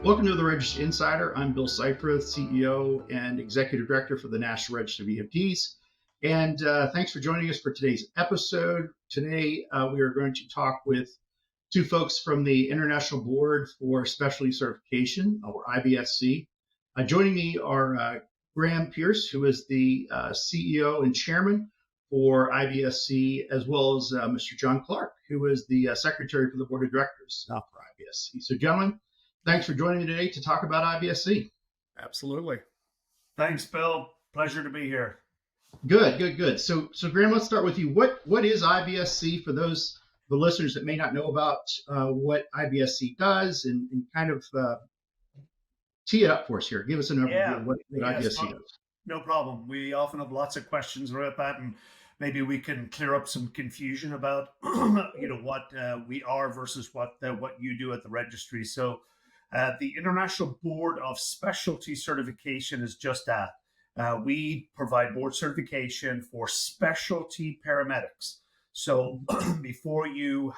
Welcome to the Registry Insider. I'm Bill Seifarth, CEO and Executive Director for the National Register of EMTs. And thanks for joining us for today's episode. Today, we are going to talk with two folks from the International Board for Specialty Certification, or IBSC. Joining me are Graham Pierce, who is the CEO and Chairman for IBSC, as well as Mr. John Clark, who is the Secretary for the Board of Directors for IBSC. So, gentlemen, thanks for joining me today to talk about IBSC. Absolutely. Thanks, Bill. Pleasure to be here. Good. So Graham, let's start with you. What is IBSC for the listeners that may not know about what IBSC does, and kind of tee it up for us here. Give us an overview of what IBSC does. No problem. We often have lots of questions about that, and maybe we can clear up some confusion about what we are versus what you do at the registry. So the International Board of Specialty Certification is just that. We provide board certification for specialty paramedics. So before you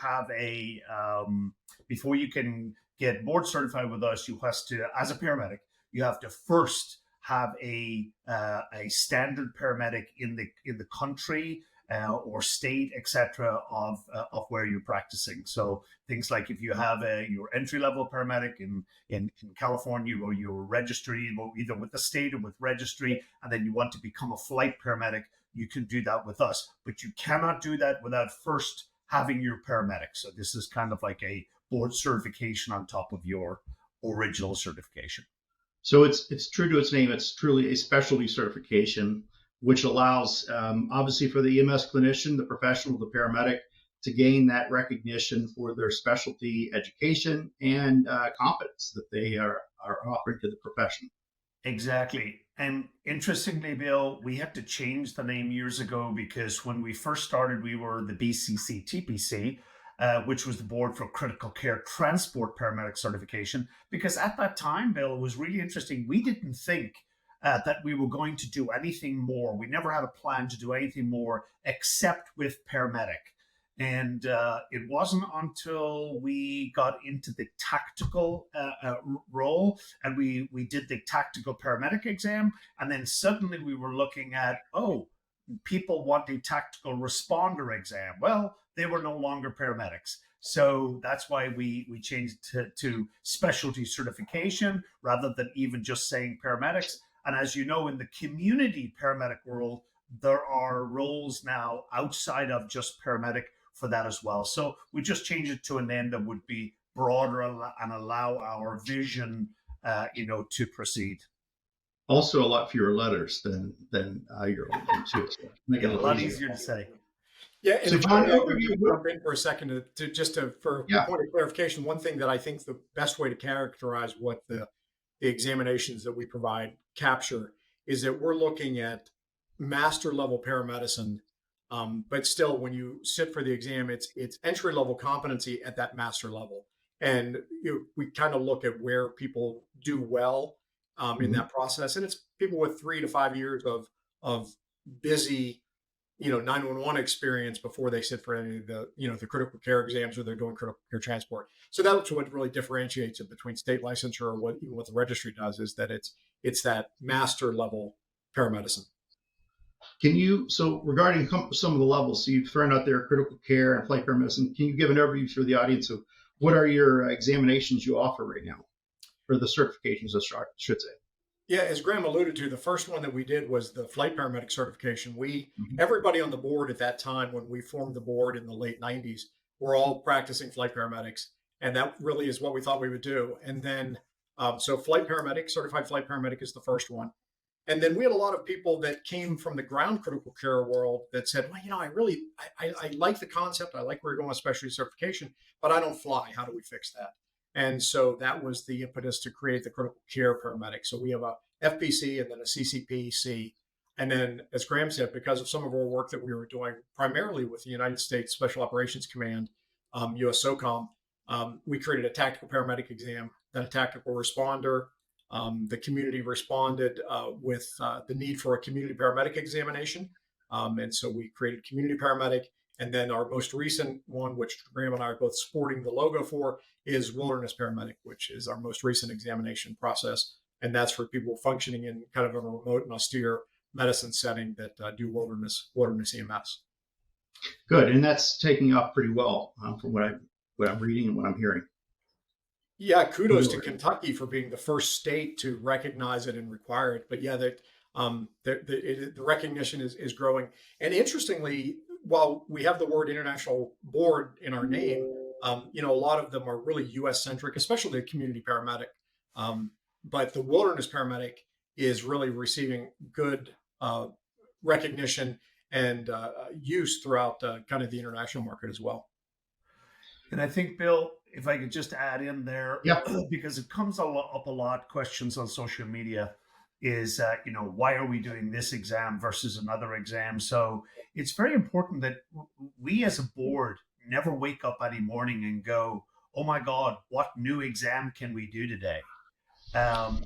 can get board certified with us, you have to, as a paramedic, you have to first have a standard paramedic in the country or state, etc., of where you're practicing. So things like if you have your entry-level paramedic in California, or your registry, either with the state or with registry, and then you want to become a flight paramedic, you can do that with us. But you cannot do that without first having your paramedic. So this is kind of like a board certification on top of your original certification. So it's true to its name. It's truly a specialty certification, which allows, obviously, for the EMS clinician, the professional, the paramedic, to gain that recognition for their specialty education and competence that they are offering to the profession. Exactly. And interestingly, Bill, we had to change the name years ago because when we first started, we were the BCC TPC, which was the Board for Critical Care Transport Paramedic Certification. Because at that time, Bill, it was really interesting. We didn't think that we were going to do anything more. We never had a plan to do anything more except with paramedic. And it wasn't until we got into the tactical role and we did the tactical paramedic exam. And then suddenly we were looking at, people want a tactical responder exam. Well, they were no longer paramedics. So that's why we changed to specialty certification rather than even just saying paramedics. And as you know, in the community paramedic world, there are roles now outside of just paramedic for that as well. So we just changed it to a name that would be broader and allow our vision, to proceed. Also, a lot fewer letters than your old name too. So make it a lot easier to say. Yeah, and so John, jump in for a second for a point of clarification. One thing that I think the best way to characterize what the examinations that we provide capture is that we're looking at master level paramedicine, but still, when you sit for the exam, it's entry level competency at that master level, and we kind of look at where people do well in that process, and it's people with 3 to 5 years of busy 911 experience before they sit for any of the critical care exams, or they're doing critical care transport. So that's what really differentiates it between state licensure or what the registry does, is that it's that master level paramedicine. So regarding some of the levels, so you've thrown out there critical care and flight paramedicine, can you give an overview for the audience of what are your examinations you offer right now, or the certifications, I should say? Yeah, as Graham alluded to, the first one that we did was the flight paramedic certification. Everybody on the board at that time, when we formed the board in the late 90s, were all practicing flight paramedics. And that really is what we thought we would do. And then, so flight paramedic, certified flight paramedic is the first one. And then we had a lot of people that came from the ground critical care world that said, well, I like the concept. I like where you're going with specialty certification, but I don't fly. How do we fix that? And so that was the impetus to create the critical care paramedic. So we have a FPC and then a CCPC. And then, as Graham said, because of some of our work that we were doing primarily with the United States Special Operations Command, US SOCOM, we created a tactical paramedic exam, then a tactical responder. The community responded with the need for a community paramedic examination. And so we created community paramedic. And then our most recent one, which Graham and I are both sporting the logo for, is Wilderness Paramedic, which is our most recent examination process. And that's for people functioning in kind of a remote and austere medicine setting that do wilderness EMS. Good, and that's taking off pretty well from what I'm reading and what I'm hearing. Yeah, kudos to Kentucky for being the first state to recognize it and require it. But yeah, the recognition is growing. And interestingly, while we have the word international board in our name, a lot of them are really U.S. centric, especially the community paramedic. But the wilderness paramedic is really receiving good recognition and use throughout kind of the international market as well. And I think, Bill, if I could just add in there, because it comes up a lot, questions on social media is, why are we doing this exam versus another exam? So it's very important that we as a board never wake up any morning and go, oh my God, what new exam can we do today?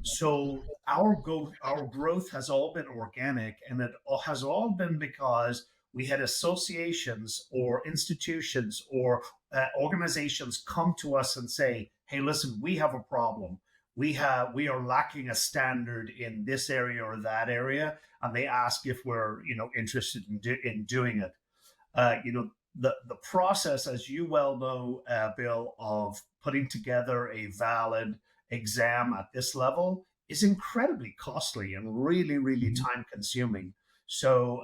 So our growth has all been organic, and it has all been because we had associations or institutions or organizations come to us and say, hey, listen, we have a problem. We are lacking a standard in this area or that area. And they ask if we're, interested in doing it. The process, as you well know, Bill, of putting together a valid exam at this level is incredibly costly and really, really time consuming. So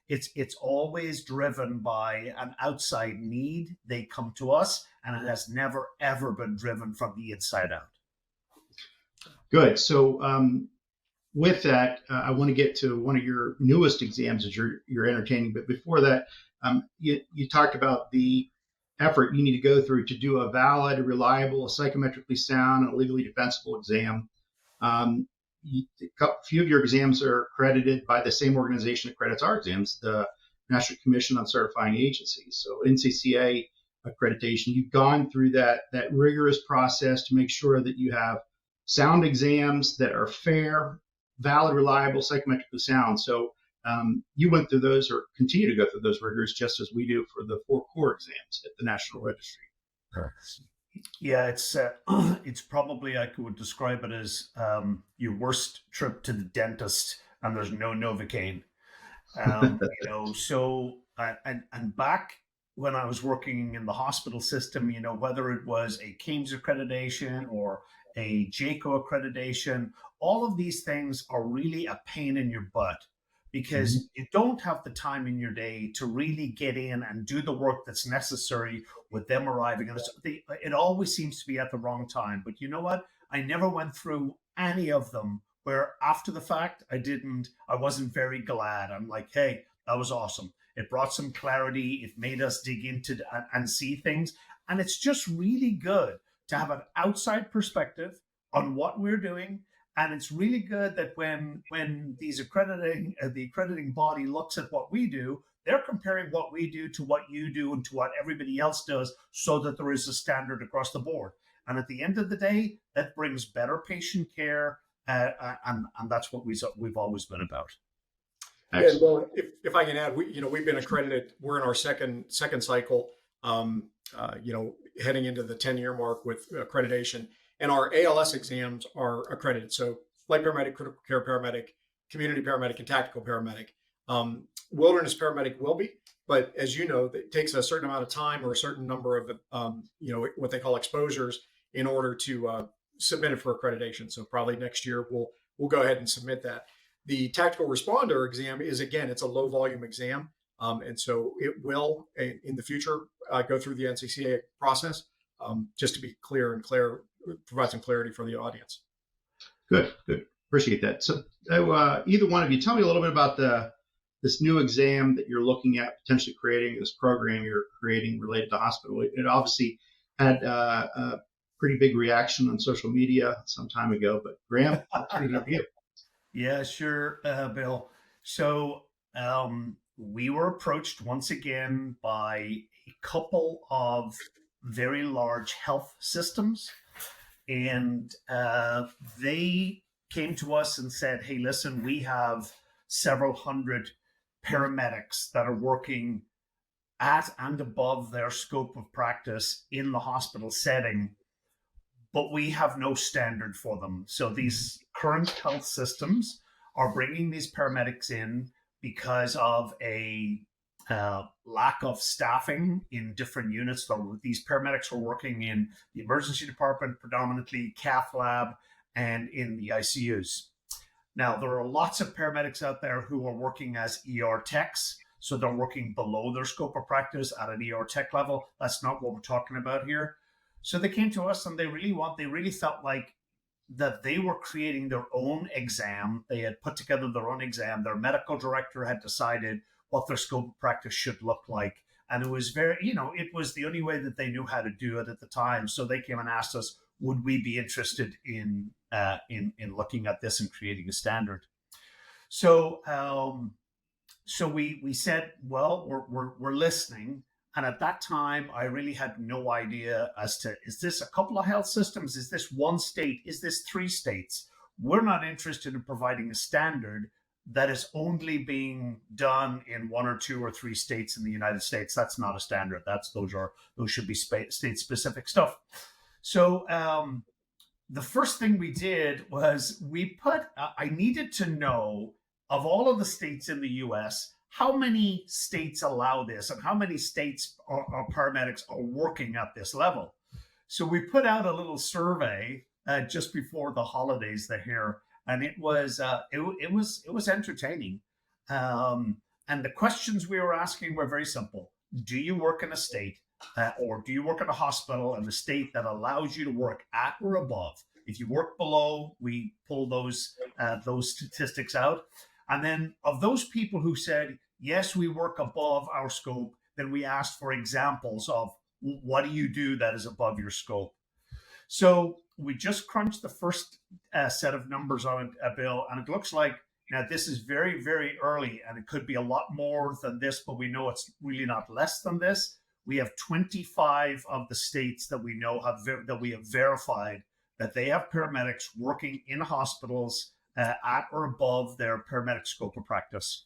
it's always driven by an outside need. They come to us, and it has never, ever been driven from the inside out. Good. So with that, I want to get to one of your newest exams that you're entertaining. But before that, you talked about the effort you need to go through to do a valid, reliable, psychometrically sound, and legally defensible exam. A few of your exams are accredited by the same organization that accredits our exams, the National Commission on Certifying Agencies. So NCCA accreditation. You've gone through that rigorous process to make sure that you have sound exams that are fair, valid, reliable, psychometrically sound. So you went through those or continue to go through those rigors just as we do for the 4 core exams at the National Registry. Yeah, it's probably, I would describe it as your worst trip to the dentist and there's no Novocaine. So and back when I was working in the hospital system, whether it was a CAMES accreditation or a JACO accreditation, all of these things are really a pain in your butt because you don't have the time in your day to really get in and do the work that's necessary with them arriving. And it always seems to be at the wrong time. But you know what? I never went through any of them where after the fact, I wasn't very glad. I'm like, hey, that was awesome. It brought some clarity. It made us dig into and see things. And it's just really good to have an outside perspective on what we're doing. And it's really good that when the accrediting body looks at what we do, they're comparing what we do to what you do and to what everybody else does so that there is a standard across the board. And at the end of the day, that brings better patient care. And that's what we've always been about. Yeah, well, if I can add, we've been accredited. We're in our second cycle, heading into the 10-year mark with accreditation. And our ALS exams are accredited. So flight paramedic, critical care paramedic, community paramedic, and tactical paramedic. Wilderness paramedic will be, but as you know, it takes a certain amount of time or a certain number of, what they call exposures in order to submit it for accreditation. So probably next year we'll go ahead and submit that. The tactical responder exam is, again, it's a low volume exam. And so it will, in the future, go through the NCCA process, just to be clear, provide some clarity for the audience. Good. Appreciate that. So either one of you, tell me a little bit about this new exam that you're looking at potentially creating, this program you're creating related to hospital. It obviously had a pretty big reaction on social media some time ago, but Graham, what's your view? Yeah, sure, Bill. So we were approached once again by a couple of very large health systems, and they came to us and said, hey, listen, we have several hundred paramedics that are working at and above their scope of practice in the hospital setting, but we have no standard for them. So these current health systems are bringing these paramedics in because of a lack of staffing in different units. So these paramedics are working in the emergency department, predominantly cath lab, and in the ICUs. Now, there are lots of paramedics out there who are working as ER techs. So they're working below their scope of practice at an ER tech level. That's not what we're talking about here. So they came to us and they really felt like that they were creating their own exam. They had put together their own exam. Their medical director had decided what their scope of practice should look like. And it was it was the only way that they knew how to do it at the time. So they came and asked us, would we be interested in looking at this and creating a standard? So we said, well, we're listening. And at that time, I really had no idea as to, is this a couple of health systems? Is this one state? Is this 3 states? We're not interested in providing a standard that is only being done in 1 or 2 or 3 states in the United States. That's not a standard. Those should be state-specific stuff. So the first thing we did was I needed to know, of all of the states in the U.S., how many states allow this and how many states our paramedics are working at this level. So we put out a little survey just before the holidays here, and it was entertaining. And the questions we were asking were very simple. Do you work in a state or do you work in a hospital in a state that allows you to work at or above? If you work below, we pull those statistics out. And then of those people who said, yes, we work above our scope, then we asked for examples of what do you do that is above your scope. So we just crunched the first set of numbers on it, Bill, and it looks like, now this is very, very early, and it could be a lot more than this, but we know it's really not less than this. We have 25 of the states that we know that we have verified that they have paramedics working in hospitals at or above their paramedic scope of practice.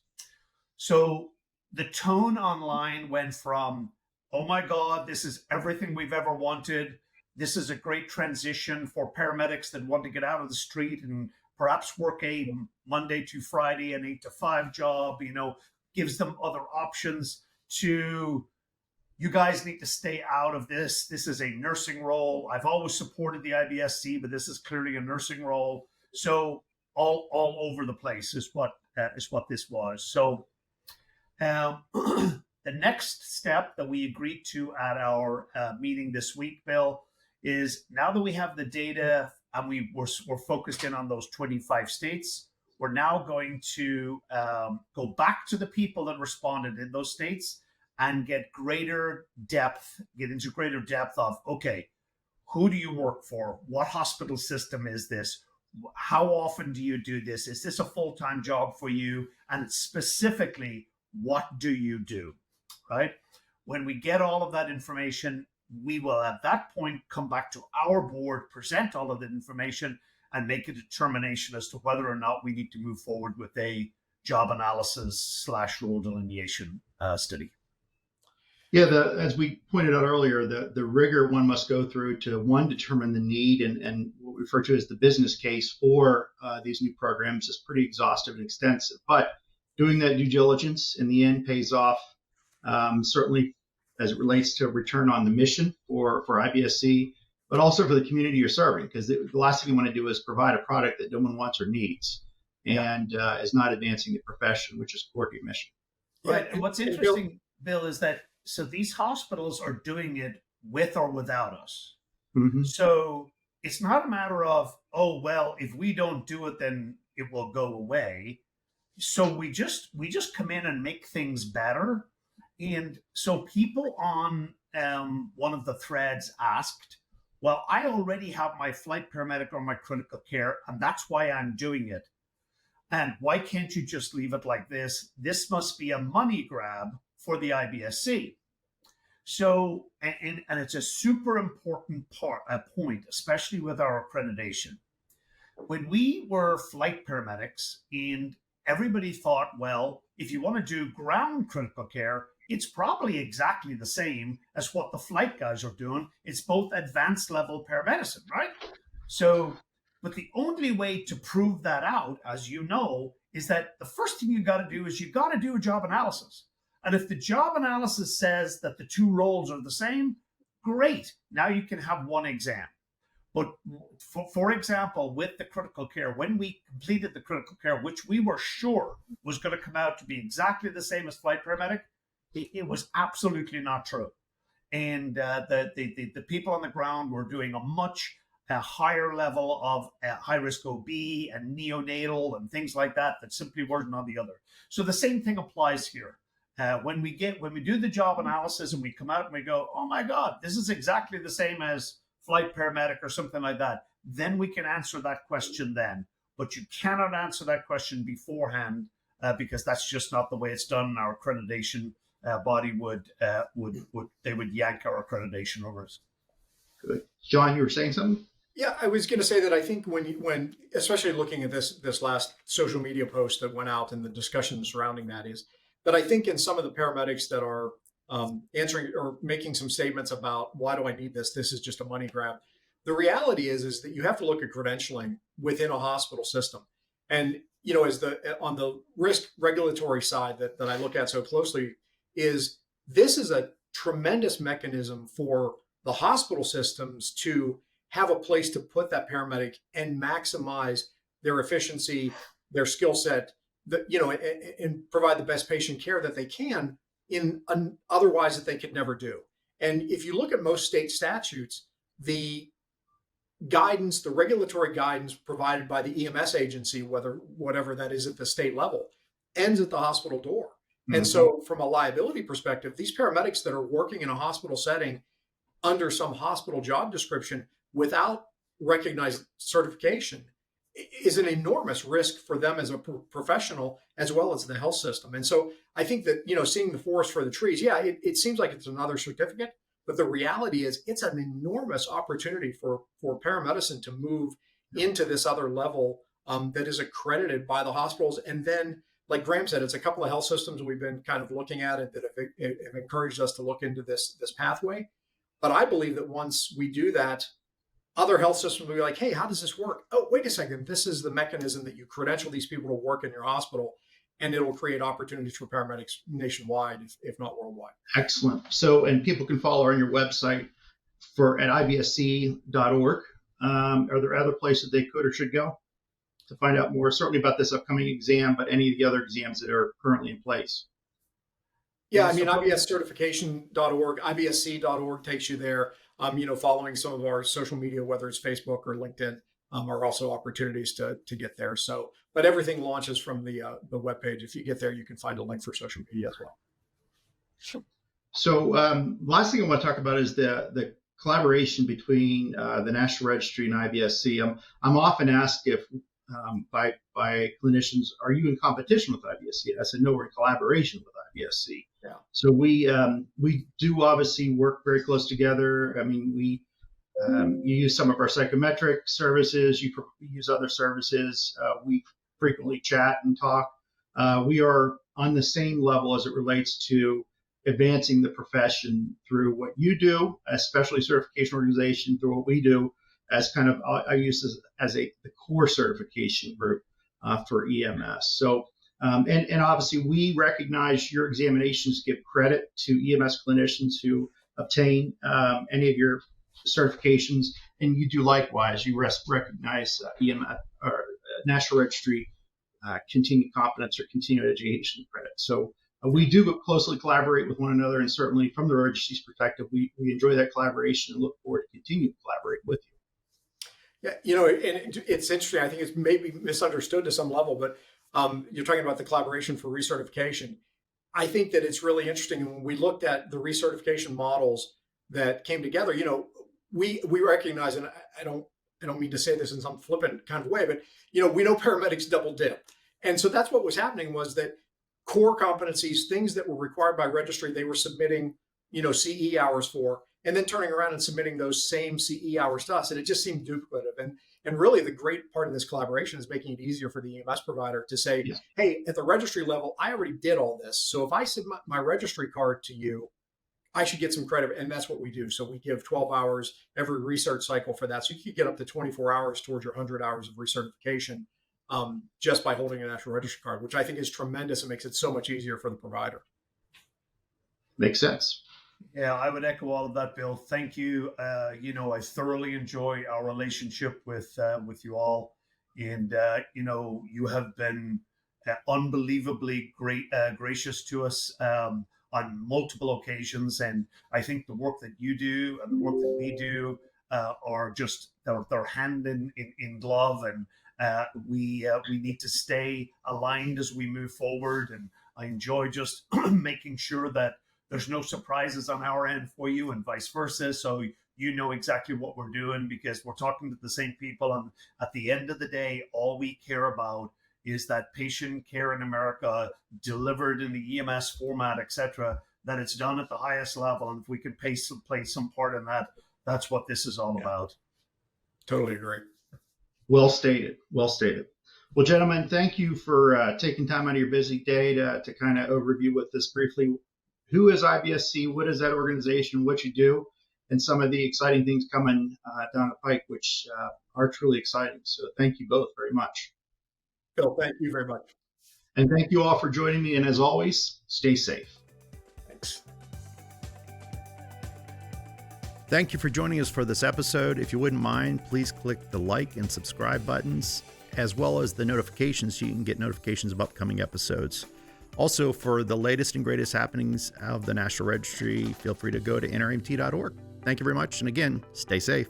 So the tone online went from, oh my God, this is everything we've ever wanted. This is a great transition for paramedics that want to get out of the street and perhaps work a Monday to Friday, an 8 to 5 job, gives them other options, to, you guys need to stay out of this. This is a nursing role. I've always supported the IBSC, but this is clearly a nursing role. So all over the place is what this was. So the next step that we agreed to at our meeting this week, Bill, is now that we have the data and we're focused in on those 25 states, we're now going to go back to the people that responded in those states and get into greater depth of, okay, who do you work for? What hospital system is this? How often do you do this? Is this a full-time job for you? And specifically, what do you do, right? When we get all of that information, we will at that point come back to our board, present all of the information, and make a determination as to whether or not we need to move forward with a job analysis / role delineation study. Yeah, as we pointed out earlier, the rigor one must go through to, one, determine the need and what we refer to as the business case for these new programs is pretty exhaustive and extensive. But doing that due diligence in the end pays off, certainly as it relates to return on the mission for IBSC, but also for the community you're serving, because the last thing you want to do is provide a product that no one wants or needs and is not advancing the profession, which is core to your mission. Right. And what's interesting, Bill, is that so these hospitals are doing it with or without us. Mm-hmm. So it's not a matter of, oh, well, if we don't do it, then it will go away. So we just come in and make things better. And so people on one of the threads asked, well, I already have my flight paramedic or my critical care, and that's why I'm doing it. And why can't you just leave it like this? This must be a money grab for the IBSC. So, and it's a super important point, especially with our accreditation. When we were flight paramedics and everybody thought, well, if you want to do ground critical care, it's probably exactly the same as what the flight guys are doing. It's both advanced level paramedicine, right? So, but the only way to prove that out, as you know, is that the first thing you got to do is you got to do a job analysis. And if the job analysis says that the two roles are the same, great. Now you can have one exam. But for example, with the critical care, when we completed the critical care, which we were sure was going to come out to be exactly the same as flight paramedic, it was absolutely not true. And the people on the ground were doing a much higher level of high risk OB and neonatal and things like that simply weren't on the other. So the same thing applies here. When we do the job analysis and we come out and we go, oh my God, this is exactly the same as flight paramedic or something like that, then we can answer that question then. But you cannot answer that question beforehand because that's just not the way it's done. Our accreditation body would yank our accreditation over us. Good. John, you were saying something? Yeah, I was going to say that I think when especially looking at this last social media post that went out and the discussion surrounding that is that I think in some of the paramedics that are answering or making some statements about why do I need this? This is just a money grab. The reality is that you have to look at credentialing within a hospital system. And, as on the risk regulatory side that I look at so closely is this is a tremendous mechanism for the hospital systems to have a place to put that paramedic and maximize their efficiency, their skill set, and provide the best patient care that they can otherwise that they could never do. And if you look at most state statutes, the guidance, the regulatory guidance provided by the EMS agency, whatever that is at the state level, ends at the hospital door. Mm-hmm. And so from a liability perspective, these paramedics that are working in a hospital setting under some hospital job description without recognized certification is an enormous risk for them as a professional as well as the health system. And so I think that, seeing the forest for the trees, it seems like it's another certificate, but the reality is it's an enormous opportunity for paramedicine to move into this other level that is accredited by the hospitals. And then, like Graham said, it's a couple of health systems we've been kind of looking at it that have encouraged us to look into this pathway. But I believe that once we do that, other health systems will be like, hey, how does this work? Oh, wait a second. This is the mechanism that you credential these people to work in your hospital, and it'll create opportunities for paramedics nationwide, if not worldwide. Excellent. So, and people can follow on your website at IBSC.org. Are there other places they could or should go to find out more, certainly about this upcoming exam, but any of the other exams that are currently in place? Yeah, I mean, IBScertification.org, IBSC.org takes you there. Following some of our social media, whether it's Facebook or LinkedIn, are also opportunities to get there. So, but everything launches from the webpage. If you get there, you can find a link for social media as well. Sure. So, last thing I want to talk about is the collaboration between the National Registry and IBSC. I'm often asked if by clinicians, are you in competition with IBSC? I said, no, we're in collaboration with IBSC. Yeah. So we do obviously work very close together. I mean, you use some of our psychometric services. You use other services. We frequently chat and talk. We are on the same level as it relates to advancing the profession through what you do, especially certification organization, through what we do as kind of, I use this as the core certification group for EMS. So, and obviously we recognize your examinations give credit to EMS clinicians who obtain any of your certifications, and you do likewise. You recognize EMS or National Registry continued competence or continued education credit. So we do closely collaborate with one another, and certainly from the registry's perspective, we enjoy that collaboration and look forward to continue to collaborate with you. Yeah, and it's interesting. I think it's maybe misunderstood to some level, but you're talking about the collaboration for recertification. I think that it's really interesting. When we looked at the recertification models that came together, we recognize, and I don't mean to say this in some flippant kind of way, but we know paramedics double dip, and so that's what was happening was that core competencies, things that were required by registry, they were submitting CE hours for, and then turning around and submitting those same CE hours to us, and it just seemed duplicative. And really the great part of this collaboration is making it easier for the EMS provider to say, Yes. hey, at the registry level, I already did all this. So if I submit my registry card to you, I should get some credit. And that's what we do. So we give 12 hours every research cycle for that. So you could get up to 24 hours towards your 100 hours of recertification just by holding a national registry card, which I think is tremendous. It makes it so much easier for the provider. Makes sense. Yeah, I would echo all of that, Bill. Thank you. I thoroughly enjoy our relationship with you all, and you have been unbelievably gracious to us on multiple occasions. And I think the work that you do and the work that we do are just they're hand in glove, and we need to stay aligned as we move forward. And I enjoy just making sure that there's no surprises on our end for you and vice versa. So you know exactly what we're doing because we're talking to the same people. And at the end of the day, all we care about is that patient care in America delivered in the EMS format, etc., that it's done at the highest level. And if we could play some part in that, that's what this is all about. Totally agree. Well stated. Well stated. Well, gentlemen, thank you for taking time out of your busy day to kind of overview with us briefly. Who is IBSC? What is that organization? What you do? And some of the exciting things coming down the pike, which are truly exciting. So thank you both very much. Phil, thank you very much. And thank you all for joining me. And as always, stay safe. Thanks. Thank you for joining us for this episode. If you wouldn't mind, please click the like and subscribe buttons, as well as the notifications so you can get notifications of upcoming episodes. Also, for the latest and greatest happenings of the National Registry, feel free to go to nremt.org. Thank you very much. And again, stay safe.